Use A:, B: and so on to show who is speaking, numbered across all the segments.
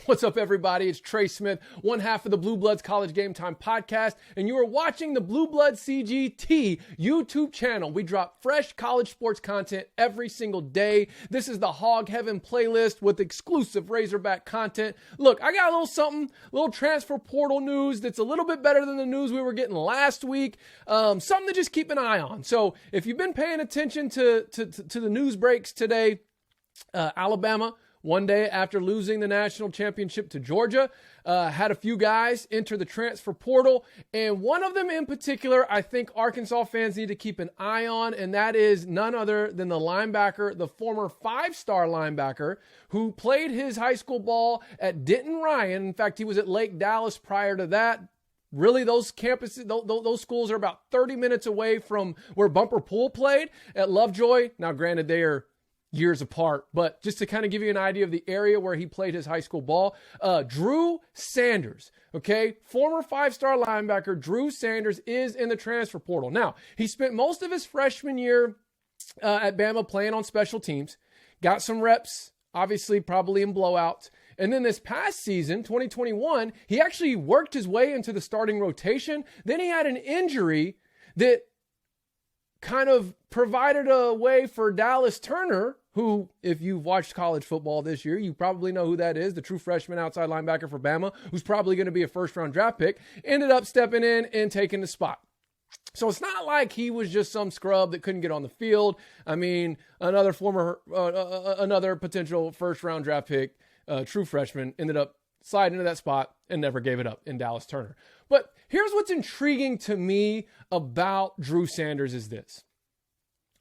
A: What's up, everybody? It's Trey Smith, one half of the Blue Bloods College Game Time podcast, and you are watching the Blue Bloods CGT YouTube channel. We drop fresh college sports content every single day. This is the Hog Heaven playlist with exclusive Razorback content. Look, I got a little something, little transfer portal news that's a little bit better than the news we were getting last week. Something to just keep an eye on. So if you've been paying attention to the news breaks today, Alabama, one day after losing the national championship to Georgia, had a few guys enter the transfer portal. And one of them in particular, I think Arkansas fans need to keep an eye on, and that is none other than the linebacker, the former five-star linebacker who played his high school ball at Denton Ryan. In fact, he was at Lake Dallas prior to that. Really, those campuses, those schools are about 30 minutes away from where Bumper Pool played at Lovejoy. Now, granted, they are years apart, but just to kind of give you an idea of the area where he played his high school ball, Drew Sanders, okay, former five-star linebacker Drew Sanders is in the transfer portal. Now, he spent most of his freshman year at Bama playing on special teams, got some reps, obviously probably in blowouts, and then this past season, 2021, he actually worked his way into the starting rotation. Then he had an injury that kind of provided a way for Dallas Turner, who, if you've watched college football this year, you probably know who that is, the true freshman outside linebacker for Bama, who's probably going to be a first-round draft pick, ended up stepping in and taking the spot. So it's not like he was just some scrub that couldn't get on the field. I mean, another potential first-round draft pick, true freshman, ended up sliding into that spot and never gave it up in Dallas Turner. But here's what's intriguing to me about Drew Sanders is this.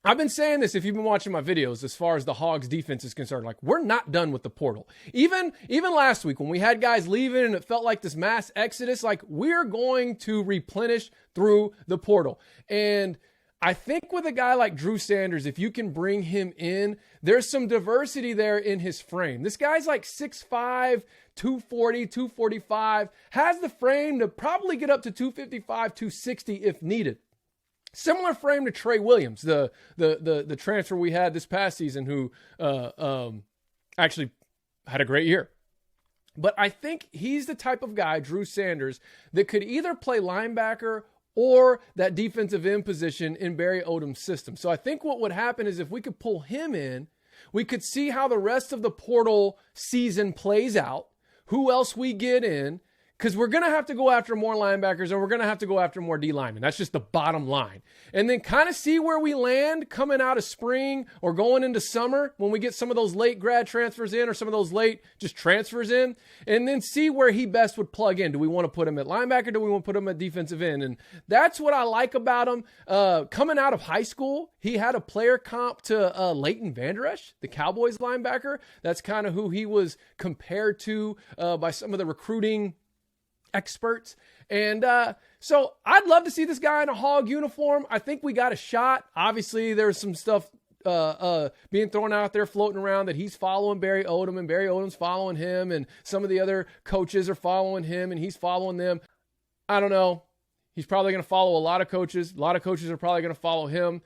A: I've been saying this if you've been watching my videos as far as the Hogs defense is concerned. Like, we're not done with the portal. Even last week when we had guys leaving and it felt like this mass exodus, like, we're going to replenish through the portal. And I think with a guy like Drew Sanders, if you can bring him in, there's some diversity there in his frame. This guy's like 6'5", 240, 245, has the frame to probably get up to 255, 260 if needed. Similar frame to Trey Williams, the transfer we had this past season, who actually had a great year. But I think he's the type of guy, Drew Sanders, that could either play linebacker or that defensive end position in Barry Odom's system. So I think what would happen is if we could pull him in, we could see how the rest of the portal season plays out, who else we get in, because we're going to have to go after more linebackers and we're going to have to go after more D linemen. That's just the bottom line. And then kind of see where we land coming out of spring or going into summer when we get some of those late grad transfers in or some of those late just transfers in, and then see where he best would plug in. Do we want to put him at linebacker? Do we want to put him at defensive end? And that's what I like about him. Coming out of high school, he had a player comp to Leighton Vander Esch, the Cowboys linebacker. That's kind of who he was compared to by some of the recruiting experts. And so I'd love to see this guy in a Hog uniform. I think we got a shot. Obviously, there's some stuff being thrown out there, floating around, that he's following Barry Odom and Barry Odom's following him, and some of the other coaches are following him and he's following them. I don't know. He's probably going to follow a lot of coaches. A lot of coaches are probably going to follow him.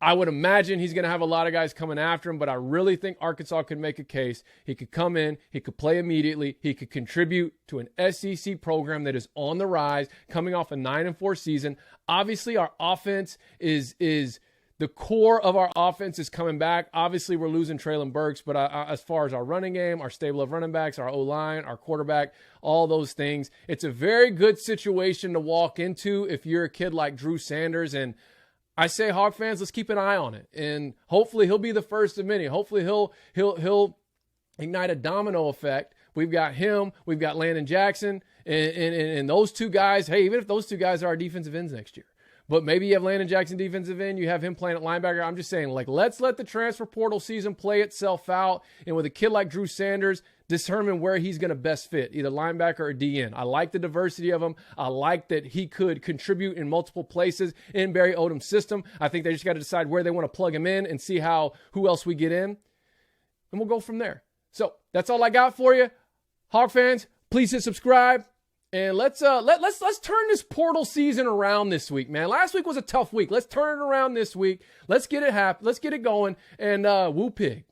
A: I would imagine he's going to have a lot of guys coming after him, but I really think Arkansas could make a case. He could come in, he could play immediately, he could contribute to an SEC program that is on the rise, coming off a 9-4 season. Obviously, our offense is the core of our offense is coming back. Obviously, we're losing Traylon Burks, but as far as our running game, our stable of running backs, our O-line, our quarterback, all those things, it's a very good situation to walk into if you're a kid like Drew Sanders. And I say, Hog fans, let's keep an eye on it, and hopefully he'll be the first of many. Hopefully he'll ignite a domino effect. We've got him, we've got Landon Jackson, and those two guys. Hey, even if those two guys are our defensive ends next year, but maybe you have Landon Jackson defensive end, you have him playing at linebacker. I'm just saying, like, let's let the transfer portal season play itself out, and with a kid like Drew Sanders, determine where he's going to best fit, either linebacker or DN. I like the diversity of him. I like that he could contribute in multiple places in Barry Odom's system. I think they just got to decide where they want to plug him in and see who else we get in, and we'll go from there. So that's all I got for you. Hog fans, please hit subscribe. And let's turn this portal season around this week, man. Last week was a tough week. Let's turn it around this week. Let's get it happen. Let's get it going. And woo pig.